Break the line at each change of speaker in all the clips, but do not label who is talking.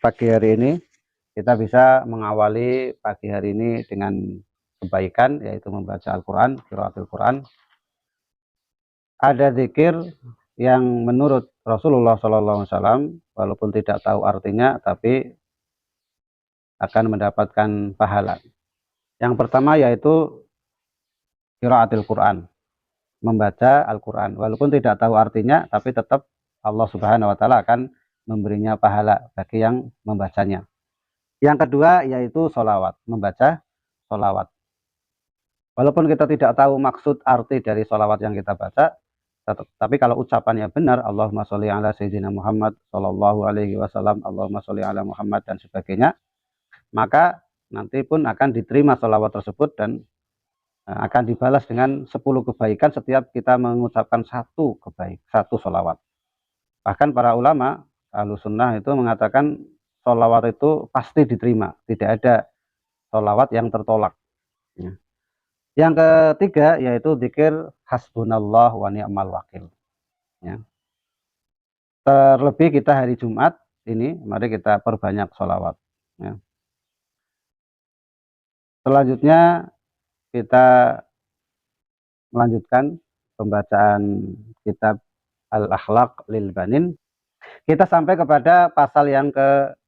pagi hari ini kita bisa mengawali pagi hari ini dengan kebaikan, yaitu membaca Al-Quran, qiraatul Quran. Ada zikir yang menurut Rasulullah SAW, walaupun tidak tahu artinya, tapi akan mendapatkan pahala. Yang pertama yaitu qiraatul Quran, membaca Al-Quran, walaupun tidak tahu artinya, tapi tetap Allah Subhanahu Wa Taala akan memberinya pahala bagi yang membacanya. Yang kedua yaitu sholawat, membaca sholawat. Walaupun kita tidak tahu maksud arti dari sholawat yang kita baca, tapi kalau ucapannya benar, Allahumma sholli ala sayyidina Muhammad sallallahu alaihi wasallam, Allahumma sholli ala Muhammad dan sebagainya, maka nanti pun akan diterima sholawat tersebut dan akan dibalas dengan 10 kebaikan setiap kita mengucapkan satu sholawat. Bahkan para ulama Ahlussunnah itu mengatakan sholawat itu pasti diterima, tidak ada sholawat yang tertolak. Yang ketiga yaitu zikir hasbunallah wa ni'mal wakil. Terlebih kita hari Jumat ini, mari kita perbanyak sholawat. Selanjutnya kita melanjutkan pembacaan kitab Al-Akhlaq lil Banin. Kita sampai kepada pasal yang ke-11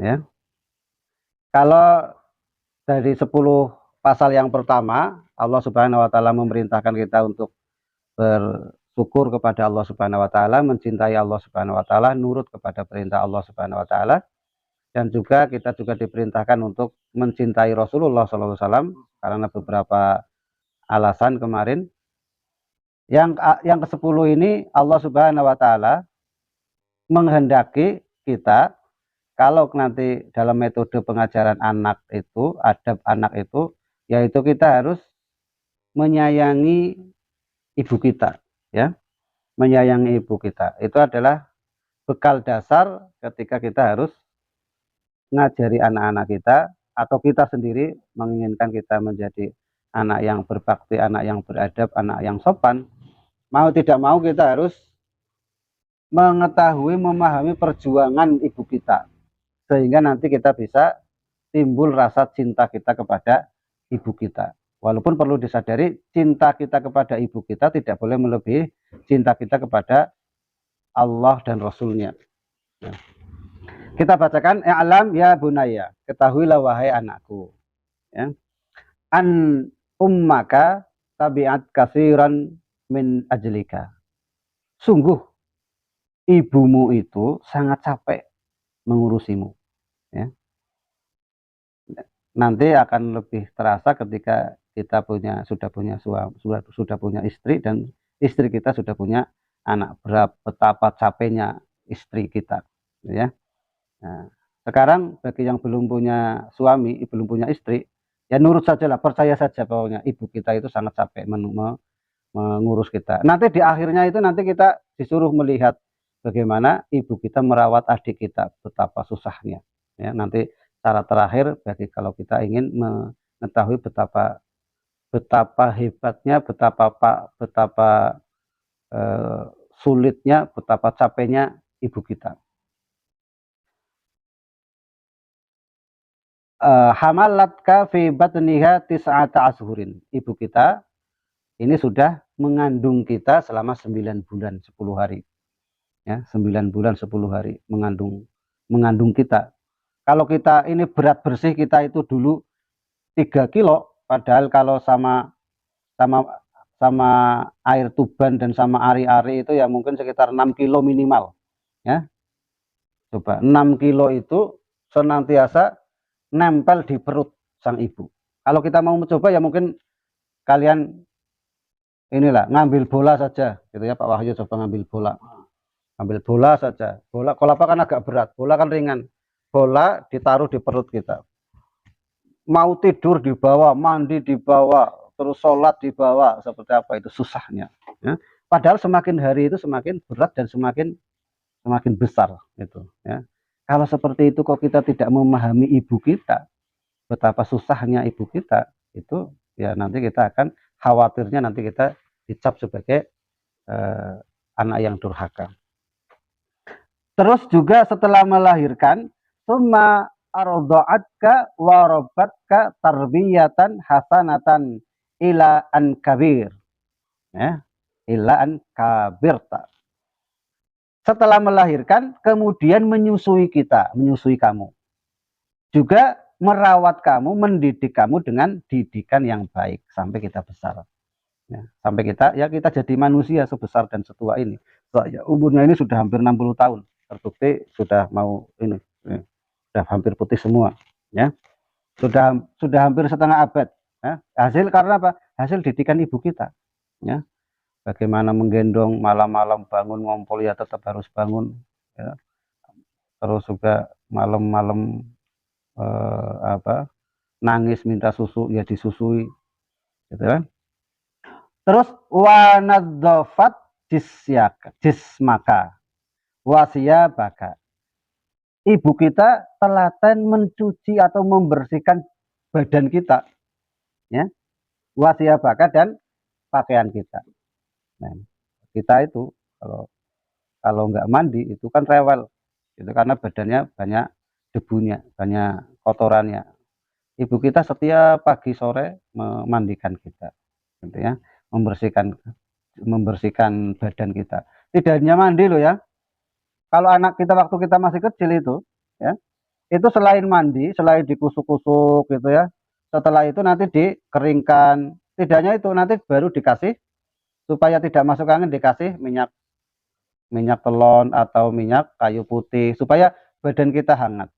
ya. Kalau dari 10 pasal yang pertama, Allah Subhanahu wa taala memerintahkan kita untuk bersyukur kepada Allah Subhanahu wa taala, mencintai Allah Subhanahu wa taala, nurut kepada perintah Allah Subhanahu wa taala, dan juga kita juga diperintahkan untuk mencintai Rasulullah SAW karena beberapa alasan kemarin. Yang ke-10 ini Allah Subhanahu wa taala menghendaki kita, kalau nanti dalam metode pengajaran anak itu, adab anak itu, yaitu kita harus menyayangi ibu kita, ya. Menyayangi ibu kita. Itu adalah bekal dasar ketika kita harus ngajari anak-anak kita, atau kita sendiri menginginkan kita menjadi anak yang berbakti, anak yang beradab, anak yang sopan. Mau tidak mau kita harus mengetahui, memahami perjuangan ibu kita, sehingga nanti kita bisa timbul rasa cinta kita kepada ibu kita. Walaupun perlu disadari, cinta kita kepada ibu kita tidak boleh melebihi cinta kita kepada Allah dan Rasulnya. Kita bacakan, I'lam ya bunaya, ketahuilah wahai anakku, ya. An ummaka tabi'at katsiran min ajlika. Sungguh ibumu itu sangat capek mengurusimu, ya. Nanti akan lebih terasa ketika kita sudah punya istri, dan istri kita sudah punya anak, betapa capeknya istri kita, ya. Nah, sekarang bagi yang belum punya suami, belum punya istri, ya nurut sajalah, percaya saja bahwa ibu kita itu sangat capek mengurus kita. Nanti di akhirnya itu nanti kita disuruh melihat bagaimana ibu kita merawat adik kita, betapa susahnya, ya. Nanti cara terakhir bagi kalau kita ingin mengetahui betapa hebatnya, betapa sulitnya, betapa capeknya ibu kita. Hamalatka fi batniha tis'ata ashurin. Ibu kita ini sudah mengandung kita selama 9 bulan 10 hari. Ya, 9 bulan 10 hari mengandung kita. Kalau kita ini berat bersih kita itu dulu 3 kilo, padahal kalau sama air Tuban dan sama ari-ari itu ya mungkin sekitar 6 kilo minimal, ya. Coba 6 kilo itu senantiasa nempel di perut sang ibu. Kalau kita mau mencoba ya mungkin kalian inilah ngambil bola saja gitu ya, Pak Wahyu, coba ngambil bola saja. Bola kelapa kan agak berat, bola kan ringan. Bola ditaruh di perut kita. Mau tidur di bawah, mandi di bawah, terus sholat di bawah, seperti apa itu susahnya, ya. Padahal semakin hari itu semakin berat dan semakin besar gitu, ya. Kalau seperti itu kok kita tidak memahami ibu kita, betapa susahnya ibu kita itu, ya nanti kita akan khawatirnya nanti kita dicap sebagai anak yang durhaka. Terus juga setelah melahirkan, summa arda'atka wa rabbatka tarbiyatan hasanatan ila an kabir. Ya, ila an kabirta. Setelah melahirkan, kemudian menyusui kita, menyusui kamu. Juga merawat kamu, mendidik kamu dengan didikan yang baik sampai kita besar. Ya, sampai kita jadi manusia sebesar dan setua ini. Ya, umurnya ini sudah hampir 60 tahun. Terbukti sudah mau ini, sudah hampir putih semua. Ya, sudah hampir setengah abad. Ya. Hasil karena apa? Hasil didikan ibu kita. Ya, bagaimana menggendong malam-malam bangun ngompol ya tetap harus bangun. Ya. Terus juga malam-malam nangis minta susu ya disusui, gitu kan? Terus wanadzofat jismaka wasiyabaka. Ibu kita telaten mencuci atau membersihkan badan kita, ya, wasiyabaka dan pakaian kita. Nah, kita itu kalau nggak mandi itu kan rewel, itu karena badannya banyak debunya, banyak kotorannya. Ibu kita setiap pagi sore memandikan kita, gitu ya, membersihkan badan kita. Tidak hanya mandi loh ya. Kalau anak kita waktu kita masih kecil itu, ya, itu selain mandi, selain dikusuk-kusuk gitu ya, setelah itu nanti dikeringkan. Tidak hanya itu, nanti baru dikasih supaya tidak masuk angin dikasih minyak telon atau minyak kayu putih supaya badan kita hangat,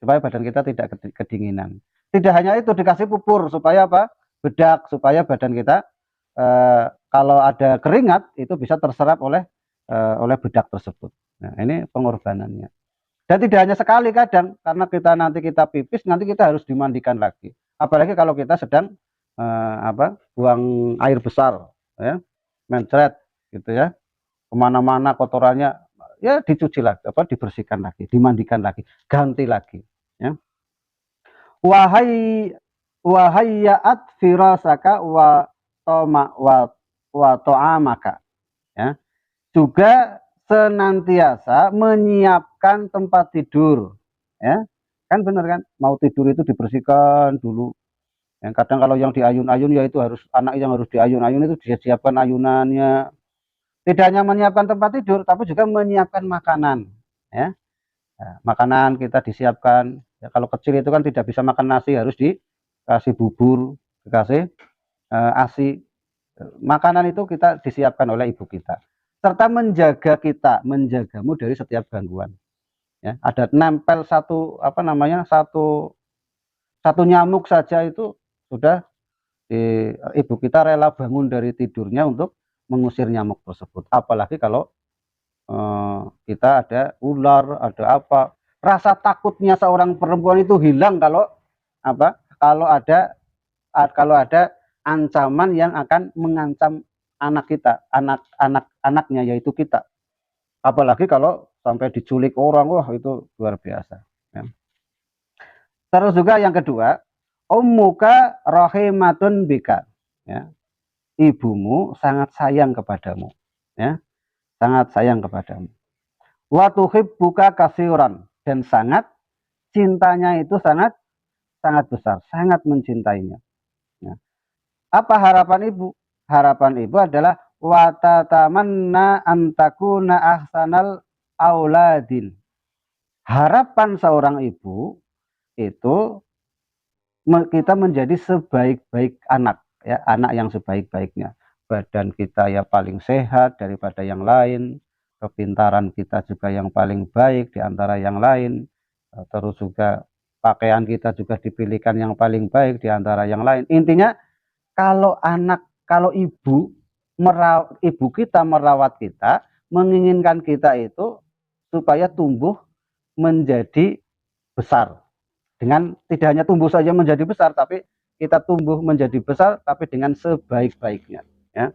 supaya badan kita tidak kedinginan. Tidak hanya itu, dikasih pupur supaya apa? Bedak supaya badan kita kalau ada keringat itu bisa terserap oleh bedak tersebut. Nah, ini pengorbanannya. Dan tidak hanya sekali kadang, karena nanti kita pipis, nanti kita harus dimandikan lagi. Apalagi kalau kita sedang buang air besar, ya, mencret, gitu ya, kemana-mana kotorannya, ya dicuci lagi, dibersihkan lagi, dimandikan lagi, ganti lagi. Ya. Wahayyaat firasaka wa to'amaka. Ya. Juga senantiasa menyiapkan tempat tidur, ya, kan benar kan, mau tidur itu dibersihkan dulu. Yang kadang kalau yang diayun-ayun ya itu harus anak yang harus diayun-ayun itu disiapkan ayunannya. Tidak hanya menyiapkan tempat tidur, tapi juga menyiapkan makanan, ya. Nah, makanan kita disiapkan. Ya, kalau kecil itu kan tidak bisa makan nasi, harus dikasih bubur, dikasih ASI. Makanan itu kita disiapkan oleh ibu kita. Serta menjagamu dari setiap gangguan. Ya, ada nempel satu nyamuk saja itu sudah ibu kita rela bangun dari tidurnya untuk mengusir nyamuk tersebut. Apalagi kalau kita ada ular, ada apa. Rasa takutnya seorang perempuan itu hilang kalau ada ancaman yang akan mengancam anak kita, anaknya yaitu kita. Apalagi kalau sampai diculik orang, wah itu luar biasa. Ya. Terus juga yang kedua, ummuka rahimatun bika. Ya. Ibumu sangat sayang kepadamu. Ya. Sangat sayang kepadamu. Wa tuhibbuka katsiran, dan sangat cintanya itu sangat besar, sangat mencintainya. Ya. Apa harapan ibu? Harapan ibu adalah watatamanna antakuna ahsanal auladin. Harapan seorang ibu itu kita menjadi sebaik-baik anak, ya, anak yang sebaik-baiknya. Badan kita ya paling sehat daripada yang lain, kepintaran kita juga yang paling baik di antara yang lain, terus juga pakaian kita juga dipilihkan yang paling baik di antara yang lain. Intinya kalau ibu kita merawat kita, menginginkan kita itu supaya tumbuh menjadi besar. Dengan tidak hanya tumbuh saja menjadi besar, tapi kita tumbuh menjadi besar, tapi dengan sebaik-baiknya. Ya.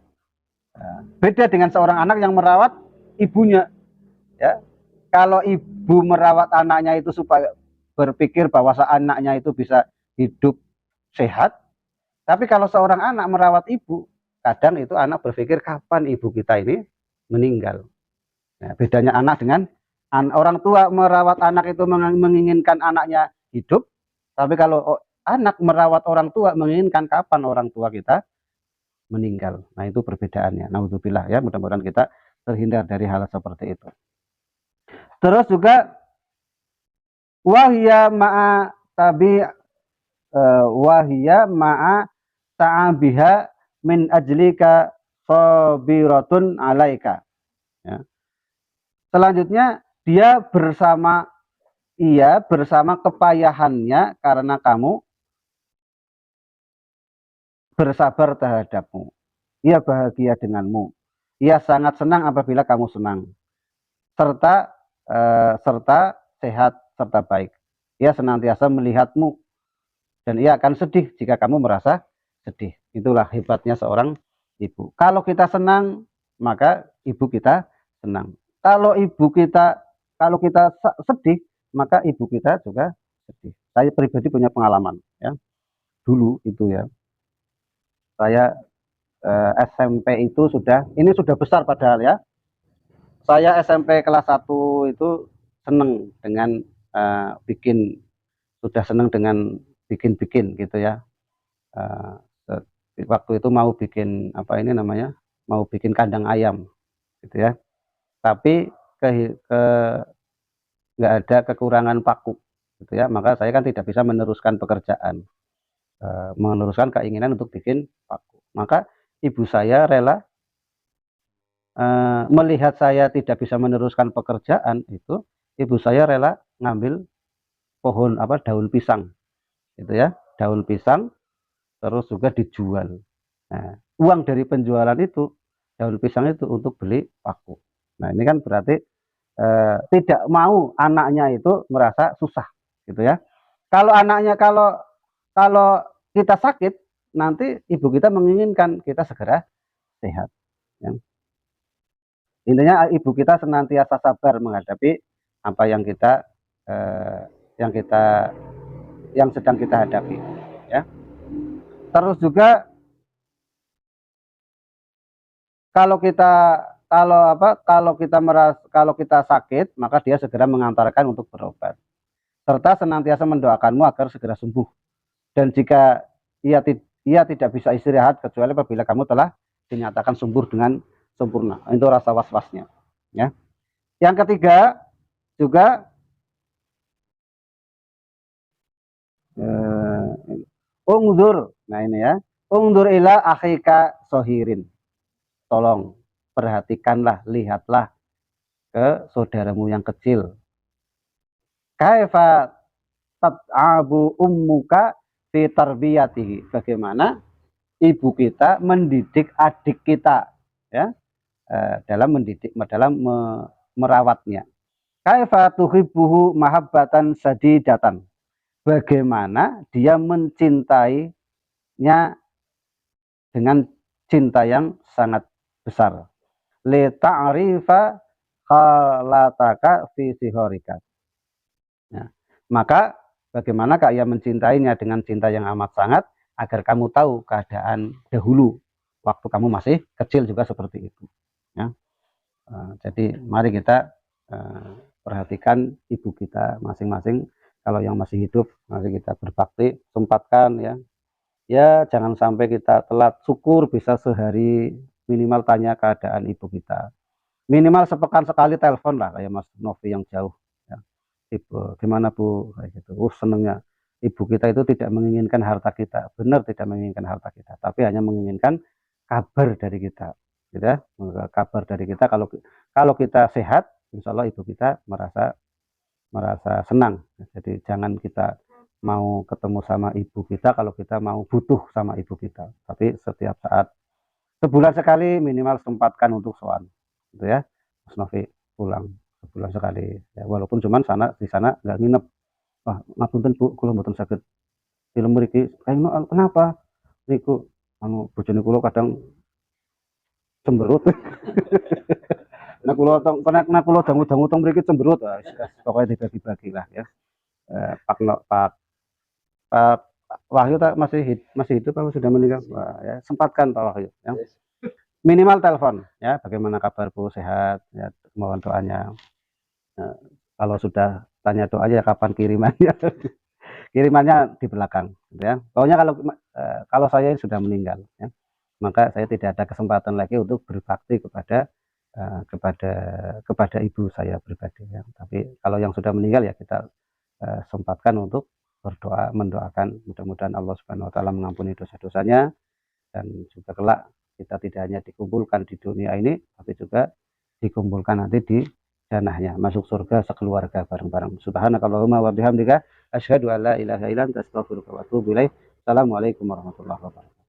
Beda dengan seorang anak yang merawat ibunya. Ya. Kalau ibu merawat anaknya itu supaya berpikir bahwa anaknya itu bisa hidup sehat, tapi kalau seorang anak merawat ibu, kadang itu anak berpikir kapan ibu kita ini meninggal. Nah, bedanya anak dengan Orang tua merawat anak itu menginginkan anaknya hidup, tapi kalau anak merawat orang tua menginginkan kapan orang tua kita meninggal. Nah, itu perbedaannya. Naudzubillah ya, mudah-mudahan kita terhindar dari hal seperti itu. Terus juga wahya ma'a tabi wahya ma'a ta'abiha min ajlika sabiratun alaika. Ya. Selanjutnya dia bersama kepayahannya karena kamu bersabar terhadapmu. Ia bahagia denganmu. Ia sangat senang apabila kamu senang. Serta sehat serta baik. Ia senantiasa melihatmu dan ia akan sedih jika kamu merasa sedih. Itulah hebatnya seorang ibu. Kalau kita senang, maka ibu kita senang. Kalau kita sedih, maka ibu kita juga sedih. Saya pribadi punya pengalaman ya. Dulu itu ya. Saya SMP itu ini sudah besar padahal ya. Saya SMP kelas 1 itu seneng dengan seneng dengan bikin-bikin gitu ya. Waktu itu mau bikin mau bikin kandang ayam gitu ya. Tapi nggak ada kekurangan paku gitu ya. Maka saya kan tidak bisa meneruskan pekerjaan, meneruskan keinginan untuk bikin paku. Maka ibu saya rela melihat saya tidak bisa meneruskan pekerjaan itu, ibu saya rela ngambil daun pisang gitu ya, daun pisang terus juga dijual. Nah, uang dari penjualan itu daun pisang itu untuk beli paku. Nah, ini kan berarti tidak mau anaknya itu merasa susah gitu ya. Kalau anaknya kalau kita sakit, nanti ibu kita menginginkan kita segera sehat ya. Intinya ibu kita senantiasa sabar menghadapi apa yang sedang kita hadapi ya. Terus juga kalau kita sakit, maka dia segera mengantarkan untuk berobat. Serta senantiasa mendoakanmu agar segera sembuh. Dan jika ia tidak bisa istirahat kecuali apabila kamu telah dinyatakan sembuh dengan sempurna. Itu rasa was-wasnya ya. Yang ketiga juga ungdur. Nah, ini ya. Ungdur ila akhika sohirin. Tolong perhatikanlah, lihatlah ke saudaramu yang kecil. Kaifa tat'abu ummuka fi tarbiyatihi. Bagaimana ibu kita mendidik adik kita ya, dalam merawatnya. Kaifa tuhibbuhu mahabbatan sadidatan. Bagaimana dia mencintainya dengan cinta yang sangat besar. Li ta'rifa khalataka fi sihorika. Ya. Maka bagaimana Kak ia mencintainya dengan cinta yang amat sangat agar kamu tahu keadaan dahulu waktu kamu masih kecil juga seperti itu. Ya. Jadi mari kita perhatikan ibu kita masing-masing. Kalau yang masih hidup, mari kita berbakti, sempatkan ya. Ya, jangan sampai kita telat. Syukur bisa sehari minimal tanya keadaan ibu kita. Minimal sepekan sekali telepon lah, kayak Mas Novi yang jauh. Ya. Ibu, gimana Bu? Kayak gitu. Senengnya. Ibu kita itu tidak menginginkan harta kita. Benar tidak menginginkan harta kita. Tapi hanya menginginkan kabar dari kita. Gitu ya. Kabar dari kita, kalau kita sehat, insya Allah ibu kita merasa senang. Jadi jangan kita mau ketemu sama ibu kita kalau kita mau butuh sama ibu kita. Tapi setiap saat, sebulan sekali minimal sempatkan untuk sowan, gitu ya. Mas Novi pulang sebulan sekali. Ya, walaupun cuman di sana nggak nginep. Wah, ngapunten Bu, kula mboten saged film mriki. Kenapa? Niku bojone kula kadang cemberut. Nah kula dangu-dangu teng mriki cemberut. Pokoknya dibagi-bagi lah ya. Pak Wahyu masih hidup atau sudah meninggal? Wah, ya, sempatkan Pak Wahyu ya. Minimal telepon ya, bagaimana kabar Bu, sehat ya, mohon doanya. Nah, kalau sudah tanya doanya kapan kirimannya, kirimannya di belakang, gitu ya. Pokoknya kalau saya sudah meninggal, ya, maka saya tidak ada kesempatan lagi untuk berbakti kepada kepada ibu saya pribadi, ya. Tapi kalau yang sudah meninggal ya kita sempatkan untuk berdoa, mendoakan mudah-mudahan Allah Subhanahu Wa Taala mengampuni dosa-dosanya dan juga kelak kita tidak hanya dikumpulkan di dunia ini, tapi juga dikumpulkan nanti di janahnya, masuk surga sekeluarga bareng-bareng. Subhanakallahumma wa bihamdika asyhadu an la ilaha illa anta astaghfiruka wa atubu ilaik. Assalamualaikum warahmatullahi wabarakatuh.